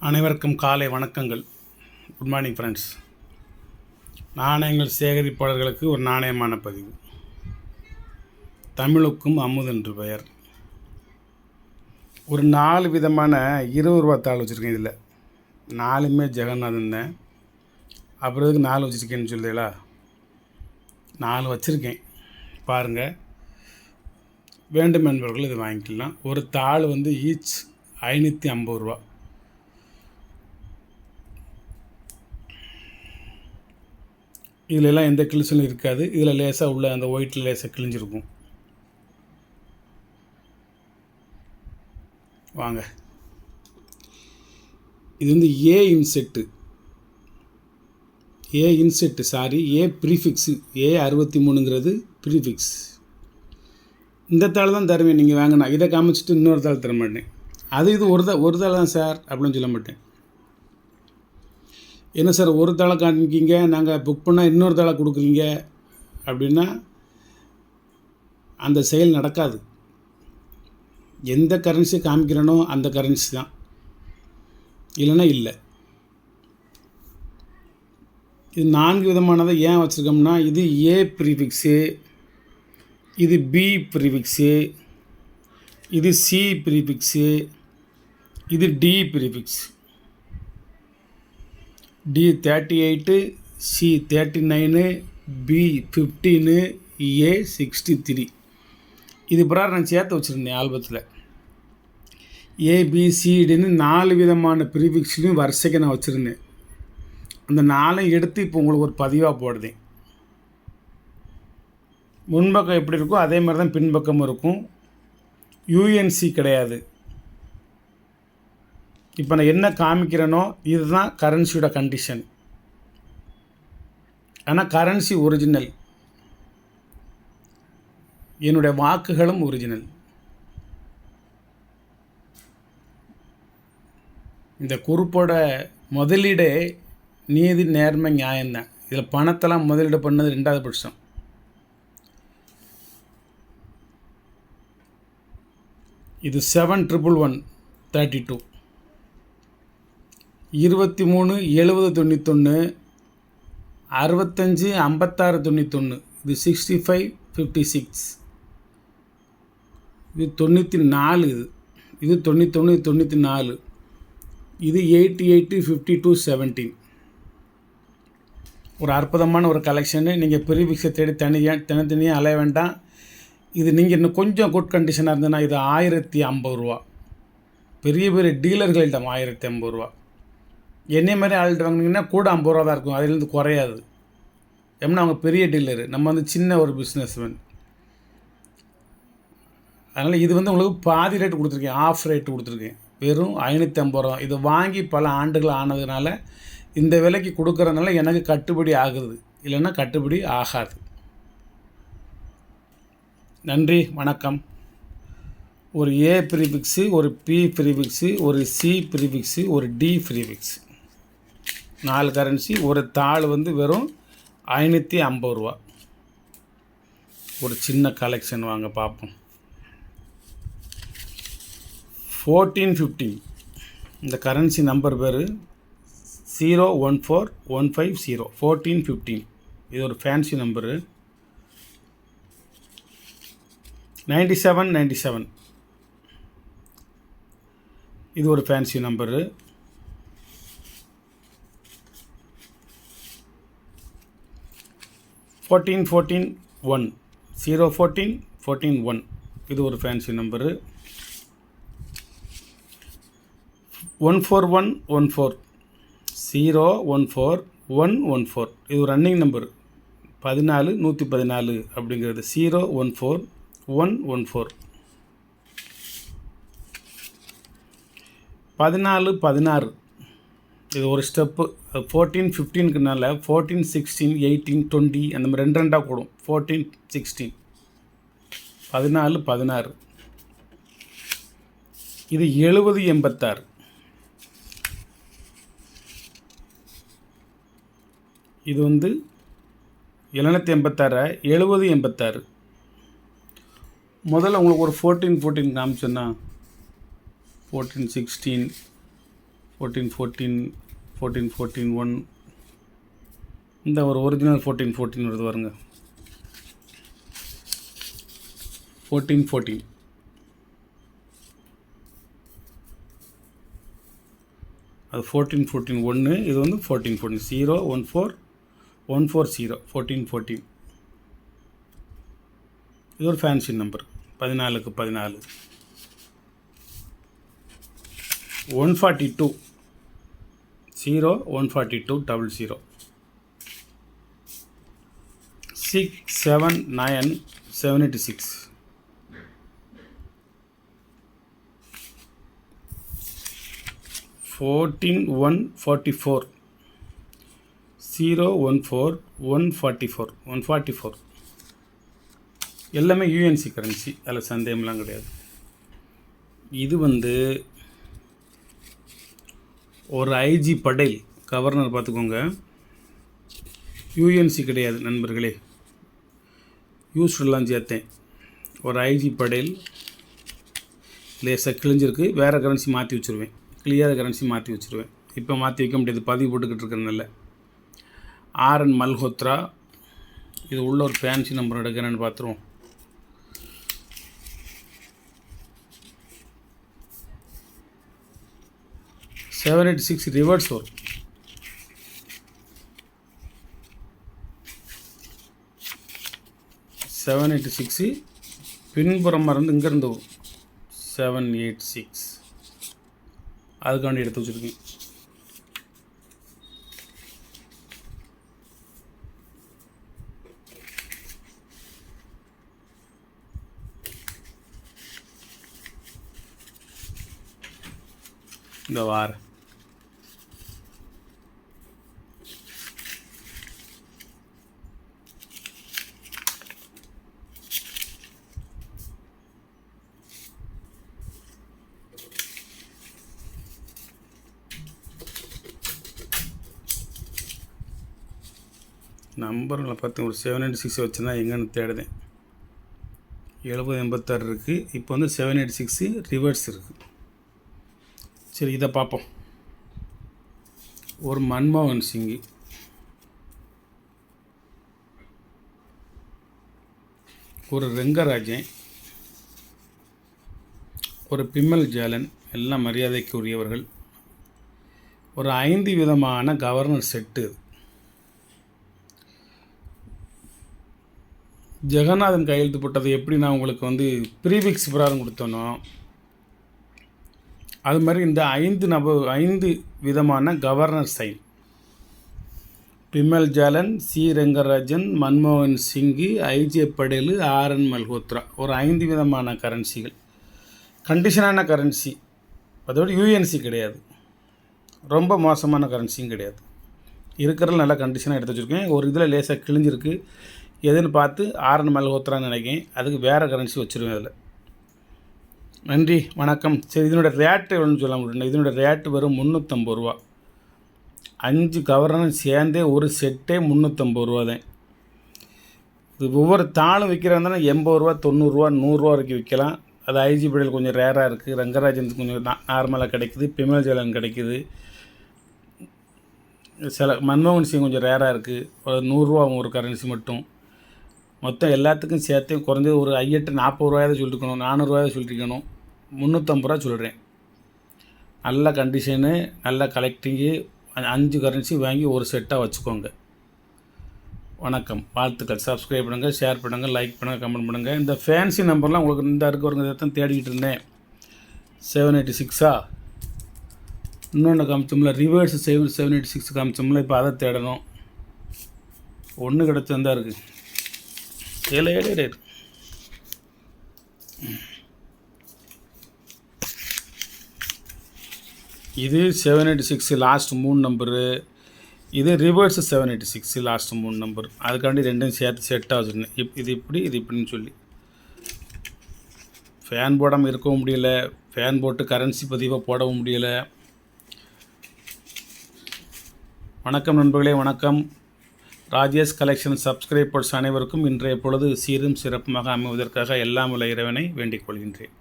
அனைவருக்கும் காலை வணக்கங்கள். Good morning friends. நாணயங்கள் சேகரிப்பாளர்களுக்கு ஒரு நாணயமான பதிவு. தமிழுக்கும் அமுது என்று பெயர். ஒரு 4 விதமான 20 ரூபா தாள் வச்சுருக்கேன். இதில் 4மே ஜெகநாதன் தான். அப்புறம் எதுக்கு 4 வச்சுருக்கேன்னு சொல்லுங்களா? 4 வச்சுருக்கேன் பாருங்கள். வேண்டும் என்பவர்கள் இது வாங்கிக்கலாம். ஒரு தாள் வந்து ஈச் 550 ரூபா. இதிலெல்லாம் எந்த கிழிச்சலும் இருக்காது. இதில் லேசாக உள்ள அந்த ஒயிட்டில் லேசாக கிழிஞ்சிருக்கும். வாங்க, இது வந்து ஏ இன்செட்டு ஏ ப்ரீஃபிக்ஸு. A63ங்கிறது ப்ரீஃபிக்ஸ். இந்த தாள் தான் தருவேன் நீங்கள் வாங்கினா. இதை காமிச்சிட்டு இன்னொரு தாள் தர மாட்டேன். இது ஒரு தாள் தான் சார் அப்படின்னு சொல்ல மாட்டேன். என்ன சார் ஒரு தாளை காமிக்கிங்க, நாங்கள் புக் பண்ணால் இன்னொரு தாளை கொடுக்குறீங்க அப்படின்னா அந்த செயல் நடக்காது. எந்த கரன்சி காமிக்கிறனோ அந்த கரன்சி தான், இல்லைன்னா இல்லை. இது 4 விதமானதை ஏன் வச்சுருக்கோம்னா, இது ஏ ப்ரீஃபிக்ஸு, இது பி ப்ரீஃபிக்ஸு, இது சி ப்ரீஃபிக்ஸு, இது D prefix. D38, C39, B15, A63. இது பிறகு நான் சேர்த்து வச்சுருந்தேன் ஆல்பத்தில். ABCDன்னு 4 விதமான ப்ரீஃபிக்ஸ்லையும் வரிசைக்கு நான் வச்சுருந்தேன். அந்த 4 எடுத்து இப்போ உங்களுக்கு ஒரு பதிவாக போடுதேன். முன்பக்கம் எப்படி இருக்கோ அதே மாதிரி தான் பின்பக்கமும் இருக்கும். UNC கிடையாது. இப்போ நான் என்ன காமிக்கிறேனோ இதுதான் கரன்சியோட கண்டிஷன். ஆனால் கரன்சி ஒரிஜினல், என்னுடைய வாக்குகளும் ஒரிஜினல். இந்த குறிப்போட முதலீடே நீதி நேர்மை நியாயம்தான். இதில் பணத்தெல்லாம் முதலீடு பண்ணது 2வது பட்சம். இது 71132 23 70 91 65 56 91. இது 65 56. இது 94. இது 91 94. இது 88 52 17. ஒரு அற்புதமான ஒரு கலெக்ஷனு. நீங்கள் ப்ரீஃபிக்ஸை தேடி தனித்தனியாக அலைய வேண்டாம். இது நீங்கள் இன்னும் கொஞ்சம் குட் கண்டிஷனாக இருந்ததுன்னா இது 1050 ரூபா. பெரிய பெரிய டீலர்களிடம் 1050 ரூபா. என்னை மாதிரி ஆள்கிட்ட வாங்கினீங்கன்னா கூட 50 ரூபா தான் இருக்கும், அதிலேருந்து குறையாது. ஏன்னா அவங்க பெரிய டீலரு, நம்ம வந்து சின்ன ஒரு பிஸ்னஸ்மேன். அதனால் இது வந்து உங்களுக்கு பாதி ரேட்டு கொடுத்துருக்கேன், ஆஃப் ரேட்டு கொடுத்துருக்கேன். வெறும் 550 ரூபா. இது வாங்கி பல ஆண்டுகள் ஆனதுனால இந்த விலைக்கு கொடுக்குறதுனால எனக்கு கட்டுப்படி ஆகுது, இல்லைன்னா கட்டுப்படி ஆகாது. நன்றி, வணக்கம். ஒரு ஏ ப்ரீஃபிக்ஸு, ஒரு பி ப்ரீஃபிக்ஸு, ஒரு சி ப்ரீஃபிக்ஸு, ஒரு டி ப்ரீஃபிக்ஸு. 4 கரன்சி. ஒரு தாள் வந்து வெறும் 550 ரூபா. ஒரு சின்ன கலெக்ஷன் வாங்க பார்ப்போம். 1415. இந்த கரன்சி நம்பர் பேர் 014150. 1415. இது ஒரு ஃபேன்சி நம்பரு. 9797. இது ஒரு ஃபேன்சி நம்பரு. 14141. 014 141. இது ஒரு ஃபேன்சி நம்பரு. 14114. 014114. இது ஒரு ரன்னிங் நம்பரு. 14 114 அப்படிங்கிறது. 014114. 1416. இது ஒரு ஸ்டெப்பு. 1415க்குனால 14 16 18 20 அந்த மாதிரி 2 கூடும். 14 16 14 16. இது 70 86. இது வந்து 786 70 86. முதல்ல உங்களுக்கு ஒரு 14 14 காமிச்சோன்னா 14 16 14 இந்த ஒரு ஒரிஜினல் 14 வருது பாருங்க. 14 அது 14 1, இது வந்து 14 014 14 இது ஒரு ஃபேன்சி நம்பர். 14க்கு 14 142 142 00 679 786 14144 014 144 எல்லாமே யூஎன்சி கரன்சி, அதில் சந்தேகம்லாம் கிடையாது. இது வந்து ஒரு ஐஜி படேல் கவர்னர் பார்த்துக்கோங்க. யூஎன்சி கிடையாது நண்பர்களே, யூஸ்ஃபுல்லாம் சேர்த்தேன். ஒரு ஐஜி படேல் லேசாக கிழிஞ்சிருக்கு, வேறு கரன்சி மாற்றி வச்சுருவேன், கிளியர் கரன்சி மாற்றி வச்சுருவேன். இப்போ மாற்றி வைக்க முடியாது, பதிவு போட்டுக்கிட்டு இருக்கிறனால. ஆர்என் மல்ஹோத்ரா, இது உள்ள ஒரு ஃபேன்சி நம்பர் எடுக்கிறேன்னு பார்த்துருவோம். $786 ரிவர்ஸ் வரும். $786 பின்புறம் மறந்து இங்கேருந்து 786 அதுக்காண்டி எடுத்து வச்சுருக்கேன். இந்த வார நம்பர்களை பார்த்து ஒரு 786 வச்சுருந்தா எங்கன்னு தேடுதேன். 7086 இருக்குது. இப்போ வந்து 786 ரிவர்ஸ் இருக்குது. சரி, இதை பார்ப்போம். ஒரு மன்மோகன் சிங், ஒரு ரெங்கராஜன், ஒரு பிமல் ஜாலன், எல்லாம் மரியாதைக்கு உரியவர்கள். ஒரு 5 விதமான கவர்னர் செட்டு. ஜெகநாதன் கையெழுத்து போட்டது எப்படி நான் உங்களுக்கு வந்து ப்ரீபிக்ஸ் பிரகாரம் கொடுத்தனோ, அது மாதிரி இந்த 5 விதமான governor sign. Bimal Jalan, C Rangarajan, மன்மோகன் சிங்கு, ஐஜே படேல், ஆர்என் மல்ஹோத்ரா, ஒரு 5 விதமான கரன்சிகள். கண்டிஷனான கரன்சி, அதோட யூஎன்சி கிடையாது, ரொம்ப மோசமான கரன்சியும் கிடையாது. இருக்கிறது நல்லா கண்டிஷனாக எடுத்து வச்சுருக்கேன். ஒரு இதில் லேசாக கிழிஞ்சிருக்கு, எதுன்னு பார்த்து ஆர்என் மல்ஹோத்ரான்னு நினைக்கிறேன், அதுக்கு வேறு கரன்சி வச்சுருவேன் அதில். நன்றி, வணக்கம். சரி, இதனோட ரேட்டு எவ்வளோன்னு சொல்ல முடியும். இதனோட ரேட்டு வெறும் 350 ரூபா. 5 கவர்னரும் சேர்ந்தே ஒரு செட்டே 350 ரூபா தான். இது ஒவ்வொரு தாளும் விற்கிறாங்கன்னா 80 ரூபா, 90 ரூபா, 100 ரூபா வரைக்கும் விற்கலாம். அது ஐஜி படேல் கொஞ்சம் ரேராக இருக்குது, ரங்கராஜனுக்கு கொஞ்சம் நார்மலாக கிடைக்குது, பிமல் ஜாலன் கிடைக்குது, சில மன்மோகன் சிங் கொஞ்சம் ரேராக இருக்குது. ஒரு 100 ரூபா ஒரு கரன்சி மட்டும். மொத்தம் எல்லாத்துக்கும் சேர்த்து குறைஞ்சது ஒரு 40 ரூபாயாவது சொல்லியிருக்கணும், 400 ரூபாயாவது சொல்லியிருக்கணும். 350 ரூபா சொல்கிறேன். நல்ல கண்டிஷனு, நல்ல கலெக்டிங்கு. 5 கரன்சி வாங்கி ஒரு செட்டாக வச்சுக்கோங்க. வணக்கம், வாழ்த்துக்கள். சப்ஸ்கிரைப் பண்ணுங்கள், ஷேர் பண்ணுங்கள், லைக் பண்ணுங்கள், கமெண்ட் பண்ணுங்கள். இந்த ஃபேன்சி நம்பர்லாம் உங்களுக்கு இந்த இருக்கிறவங்க தான் தேடிக்கிட்டு இருந்தேன். 786 இன்னொன்று காமிச்சோம்ல, ரிவர்ஸ் 786 காமிச்சோம்ல, இப்போ அதை தேடணும். ஒன்று கிடச்சி தான் இருக்குது. ஏழு இது 786 லாஸ்ட் 3 நம்பரு. இது ரிவர்ஸ் 786 லாஸ்ட் 3 நம்பர். அதுக்காண்டி ரெண்டும் சேர்த்து செட்டாக வச்சுருந்தேன். இது இப்படின்னு சொல்லி ஃபேன் போடாமல் இருக்கவும் முடியலை, ஃபேன் போட்டு கரன்சி பதிவாக போடவும் முடியலை. வணக்கம் நண்பர்களே, வணக்கம். ராஜேஷ் கலெக்ஷன் சப்ஸ்கிரைபர்ஸ் அனைவருக்கும் இன்றைய பொழுது சீரும் சிறப்புமாக அமைவதற்காக எல்லாம் உள்ள இறைவனை வேண்டிக் கொள்கின்றேன்.